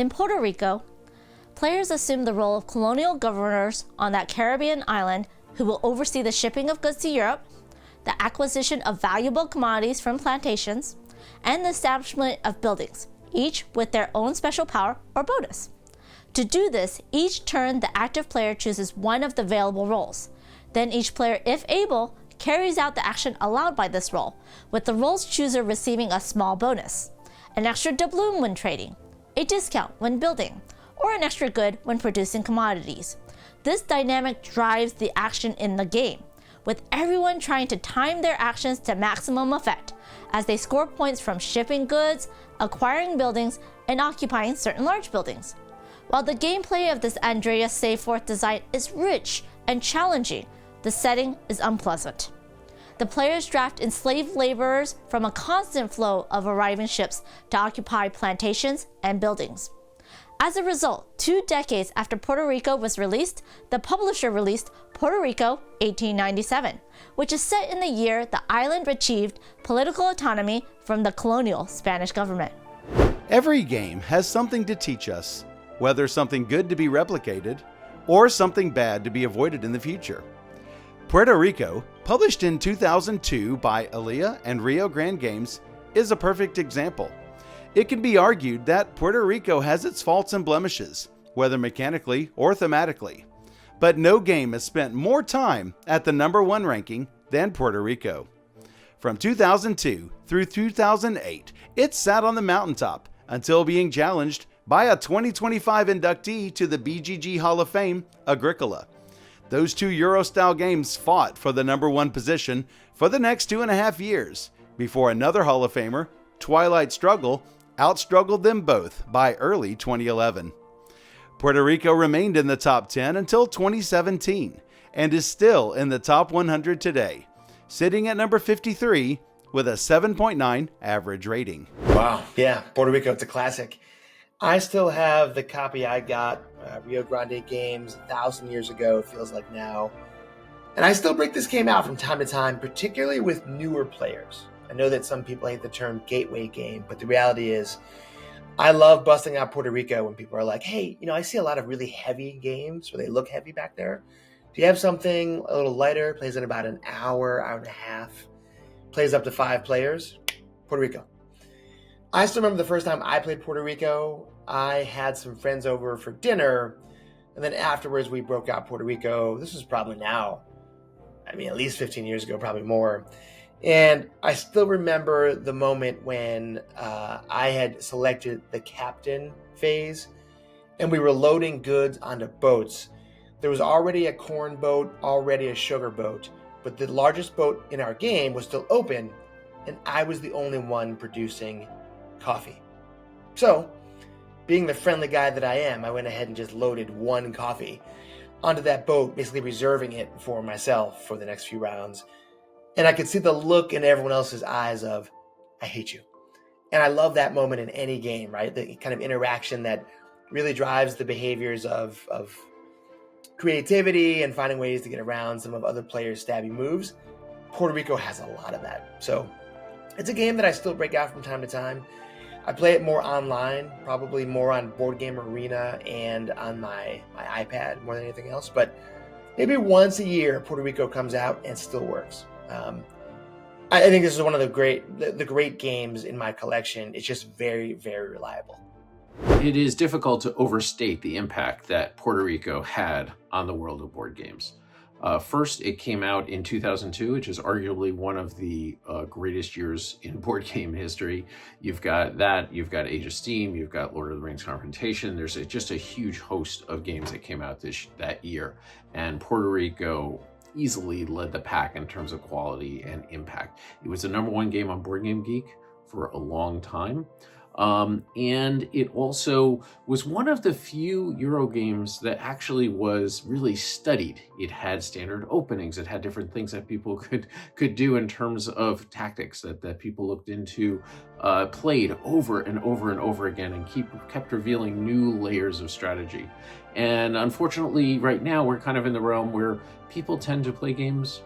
In Puerto Rico, players assume the role of colonial governors on that Caribbean island who will oversee the shipping of goods to Europe, the acquisition of valuable commodities from plantations, and the establishment of buildings, each with their own special power or bonus. To do this, each turn the active player chooses one of the available roles. Then each player, if able, carries out the action allowed by this role, with the role's chooser receiving a small bonus, an extra doubloon when trading, a discount when building, or an extra good when producing commodities. This dynamic drives the action in the game, with everyone trying to time their actions to maximum effect as they score points from shipping goods, acquiring buildings, and occupying certain large buildings. While the gameplay of this Andreas Seyforth design is rich and challenging, the setting is unpleasant. The players draft enslaved laborers from a constant flow of arriving ships to occupy plantations and buildings. As a result, 2 decades after Puerto Rico was released, the publisher released Puerto Rico 1897, which is set in the year the island achieved political autonomy from the colonial Spanish government. Every game has something to teach us, whether something good to be replicated or something bad to be avoided in the future. Puerto Rico, published in 2002 by Alea and Rio Grande Games, is a perfect example. It can be argued that Puerto Rico has its faults and blemishes, whether mechanically or thematically. But no game has spent more time at the #1 ranking than Puerto Rico. From 2002 through 2008, it sat on the mountaintop until being challenged by a 2025 inductee to the BGG Hall of Fame, Agricola. Those 2 Euro-style games fought for the #1 position for the next 2.5 years, before another Hall of Famer, Twilight Struggle, outstruggled them both by early 2011. Puerto Rico remained in the top 10 until 2017, and is still in the top 100 today, sitting at number 53 with a 7.9 average rating. Wow, yeah, Puerto Rico, it's a classic. I still have the copy I got, Rio Grande Games, 1,000 years ago, it feels like now. And I still break this game out from time to time, particularly with newer players. I know that some people hate the term gateway game, but the reality is I love busting out Puerto Rico when people are like, hey, I see a lot of really heavy games, or they look heavy back there. Do you have something a little lighter, plays in about an hour, hour and a half, plays up to 5 players? Puerto Rico. I still remember the first time I played Puerto Rico. I had some friends over for dinner, and then afterwards we broke out Puerto Rico. This was probably now, at least 15 years ago, probably more. And I still remember the moment when I had selected the captain phase, and we were loading goods onto boats. There was already a corn boat, already a sugar boat, but the largest boat in our game was still open, and I was the only one producing coffee. So, being the friendly guy that I am, I went ahead and just loaded 1 coffee onto that boat, basically reserving it for myself for the next few rounds. And I could see the look in everyone else's eyes of, I hate you. And I love that moment in any game, right? The kind of interaction that really drives the behaviors of creativity and finding ways to get around some of other players' stabby moves. Puerto Rico has a lot of that. So it's a game that I still break out from time to time. I play it more online, probably more on Board Game Arena and on my iPad more than anything else. But maybe once a year, Puerto Rico comes out and still works. I think this is one of the great games in my collection. It's just very, very reliable. It is difficult to overstate the impact that Puerto Rico had on the world of board games. First, it came out in 2002, which is arguably one of the greatest years in board game history. You've got that, you've got Age of Steam, you've got Lord of the Rings Confrontation. There's just a huge host of games that came out that year. And Puerto Rico easily led the pack in terms of quality and impact. It was the #1 game on BoardGameGeek for a long time. And it also was one of the few Euro games that actually was really studied. It had standard openings. It had different things that people could do in terms of tactics that people looked into, played over and over and over again, and kept revealing new layers of strategy. And unfortunately, right now, we're kind of in the realm where people tend to play games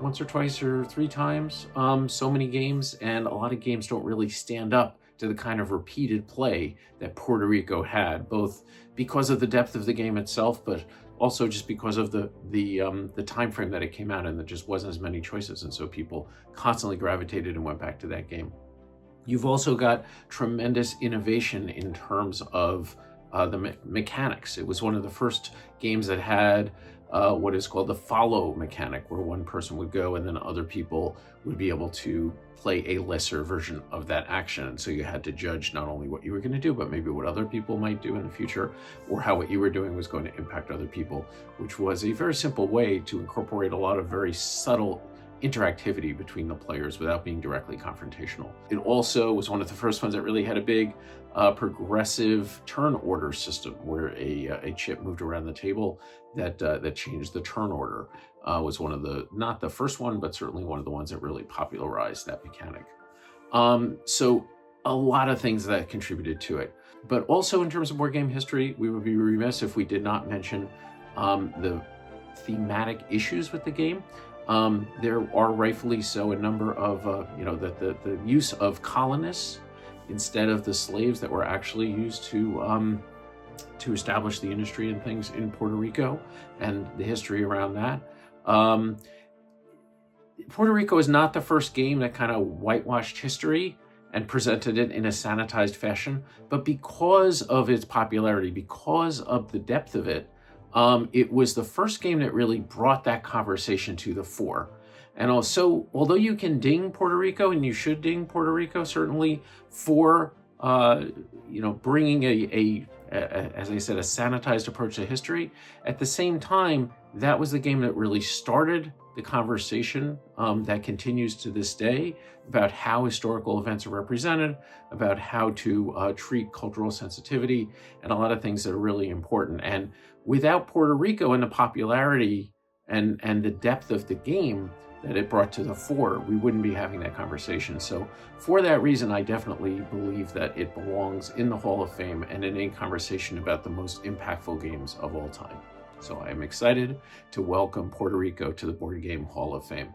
once or twice or 3 times, so many games, and a lot of games don't really stand up to the kind of repeated play that Puerto Rico had, both because of the depth of the game itself, but also just because of the time frame that it came out in. There just wasn't as many choices, and so people constantly gravitated and went back to that game. You've also got tremendous innovation in terms of the mechanics. It was one of the first games that had what is called the follow mechanic, where one person would go and then other people would be able to play a lesser version of that action. And so you had to judge not only what you were going to do, but maybe what other people might do in the future, or how what you were doing was going to impact other people, which was a very simple way to incorporate a lot of very subtle interactivity between the players without being directly confrontational. It also was one of the first ones that really had a big progressive turn order system, where a chip moved around the table that changed the turn order. Was one of the, not the first one, but certainly one of the ones that really popularized that mechanic. So a lot of things that contributed to it. But also in terms of board game history, we would be remiss if we did not mention the thematic issues with the game. There are rightfully so a number of, the use of colonists instead of the slaves that were actually used to establish the industry and things in Puerto Rico, and the history around that. Puerto Rico is not the first game that kind of whitewashed history and presented it in a sanitized fashion, but because of its popularity, because of the depth of it, it was the first game that really brought that conversation to the fore. And also, although you can ding Puerto Rico, and you should ding Puerto Rico certainly for bringing as I said, a sanitized approach to history, at the same time, that was the game that really started the conversation that continues to this day about how historical events are represented, about how to treat cultural sensitivity, and a lot of things that are really important. And without Puerto Rico and the popularity and the depth of the game that it brought to the fore, we wouldn't be having that conversation. So for that reason, I definitely believe that it belongs in the Hall of Fame and in a conversation about the most impactful games of all time. So I am excited to welcome Puerto Rico to the Board Game Hall of Fame.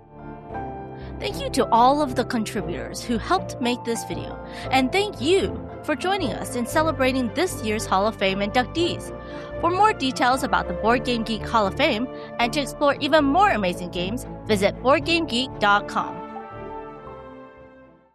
Thank you to all of the contributors who helped make this video, and thank you for joining us in celebrating this year's Hall of Fame inductees. For more details about the BoardGameGeek Hall of Fame and to explore even more amazing games, visit BoardGameGeek.com.